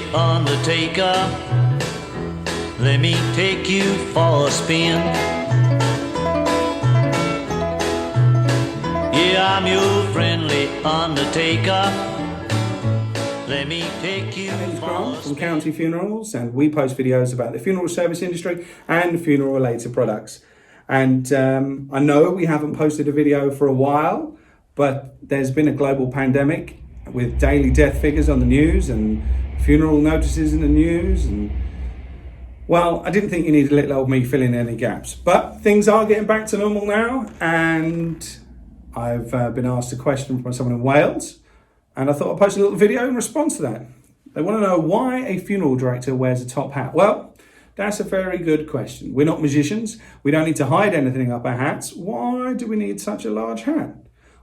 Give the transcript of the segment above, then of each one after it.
friendly undertaker. Let me take you for a spin. Yeah, I'm your friendly undertaker. Let me take you for a spin. From County Funerals, and we post videos about the funeral service industry and funeral related products. And I know we haven't posted a video for a while, but there's been a global pandemic with daily death figures on the news and funeral notices in the news. And well, I didn't think you needed little old me filling in any gaps, but things are getting back to normal now. And I've been asked a question from someone in Wales, and I thought I'd post a little video in response to that. They want to know why a funeral director wears a top hat. Well, that's a very good question. We're not magicians. We don't need to hide anything up our hats. Why do we need such a large hat?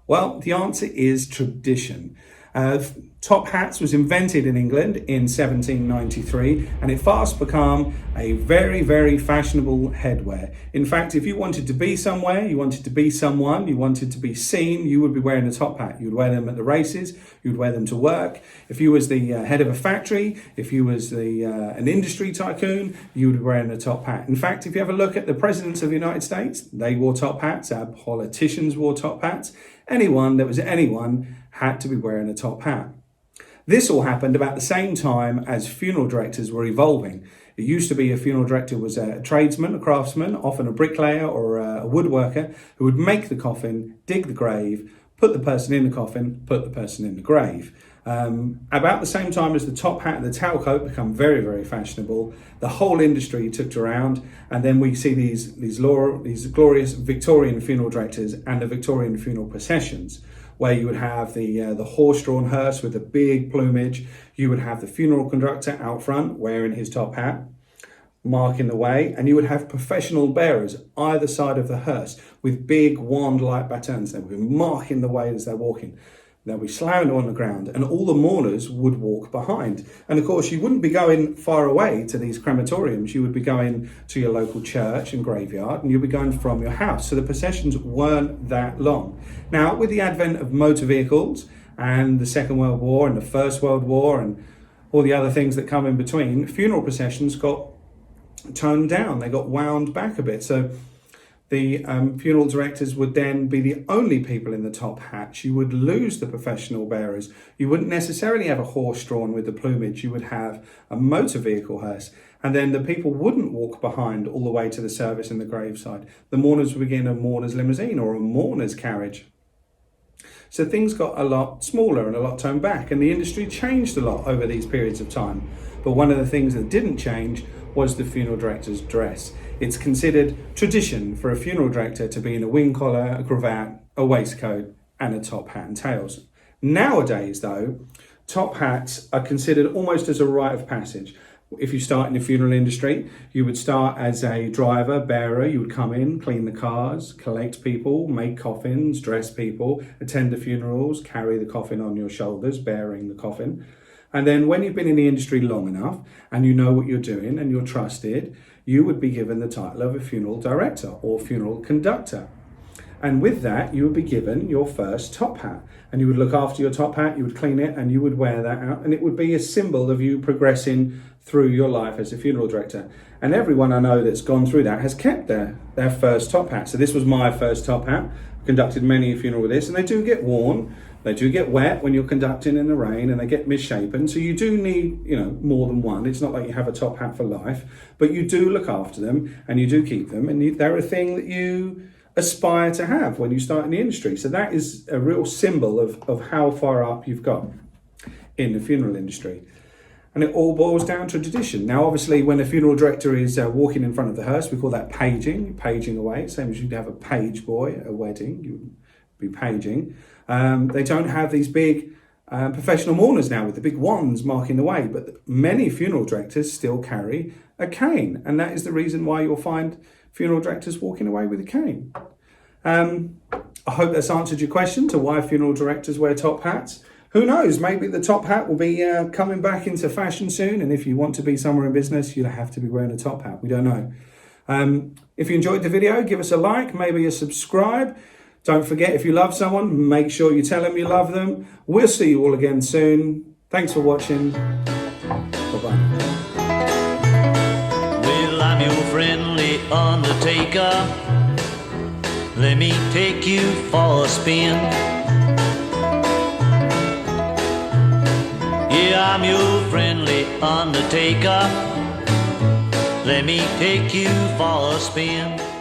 Well, the answer is tradition. Top hats was invented in England in 1793, and it fast became a very, very fashionable headwear. In fact, if you wanted to be somewhere, you wanted to be someone, you wanted to be seen, you would be wearing a top hat. You would wear them at the races, you would wear them to work. If you was the head of a factory, if you was an industry tycoon, you would be wearing a top hat. In fact, if you have a look at the presidents of the United States, they wore top hats. Our politicians wore top hats. Anyone that was anyone had to be wearing a top hat. This all happened about the same time as funeral directors were evolving. It used to be a funeral director was a tradesman, a craftsman, often a bricklayer or a woodworker, who would make the coffin, dig the grave, put the person in the coffin, put the person in the grave. About the same time as the top hat and the tailcoat become very, very fashionable, the whole industry took to around, and then we see these glorious Victorian funeral directors and the Victorian funeral processions, where you would have the horse-drawn hearse with the big plumage. You would have the funeral conductor out front wearing his top hat, marking the way, and you would have professional bearers either side of the hearse with big wand-like batons. They would be marking the way as they're walking. They'll be slamming on the ground, and all the mourners would walk behind. And of course, you wouldn't be going far away to these crematoriums. You would be going to your local church and graveyard, and you'd be going from your house. So the processions weren't that long. Now, with the advent of motor vehicles and the Second World War and the First World War and all the other things that come in between, funeral processions got toned down. They got wound back a bit. So the funeral directors would then be the only people in the top hats. You would lose the professional bearers. You wouldn't necessarily have a horse drawn with the plumage. You would have a motor vehicle hearse. And then the people wouldn't walk behind all the way to the service and the graveside. The mourners would be in a mourner's limousine or a mourner's carriage. So things got a lot smaller and a lot toned back, and the industry changed a lot over these periods of time. But one of the things that didn't change was the funeral director's dress. It's considered tradition for a funeral director to be in a wing collar, a cravat, a waistcoat, and a top hat and tails. Nowadays, though, top hats are considered almost as a rite of passage. If you start in the funeral industry, you would start as a driver, bearer. You would come in, clean the cars, collect people, make coffins, dress people, attend the funerals, carry the coffin on your shoulders, bearing the coffin. And then when you've been in the industry long enough and you know what you're doing and you're trusted, you would be given the title of a funeral director or funeral conductor. And with that, you would be given your first top hat. And you would look after your top hat, you would clean it, and you would wear that out. And it would be a symbol of you progressing through your life as a funeral director. And everyone I know that's gone through that has kept their first top hat. So this was my first top hat. I've conducted many a funeral with this, and they do get worn. They do get wet when you're conducting in the rain, and they get misshapen. So you do need, more than one. It's not like you have a top hat for life, but you do look after them and you do keep them. And they're a thing that you aspire to have when you start in the industry. So that is a real symbol of how far up you've got in the funeral industry. And it all boils down to tradition. Now, obviously, when a funeral director is walking in front of the hearse, we call that paging away. Same as you'd have a page boy at a wedding, you would be paging. They don't have these big professional mourners now with the big wands marking the way, but many funeral directors still carry a cane. And that is the reason why you'll find funeral directors walking away with a cane. I hope that's answered your question to why funeral directors wear top hats. Who knows, maybe the top hat will be coming back into fashion soon, and if you want to be somewhere in business, you'll have to be wearing a top hat. We don't know. If you enjoyed the video, give us a like, maybe a subscribe. Don't forget, if you love someone, make sure you tell them you love them. We'll see you all again soon. Thanks for watching. friendly undertaker. Let me take you for a spin. Yeah, I'm your friendly undertaker. Let me take you for a spin.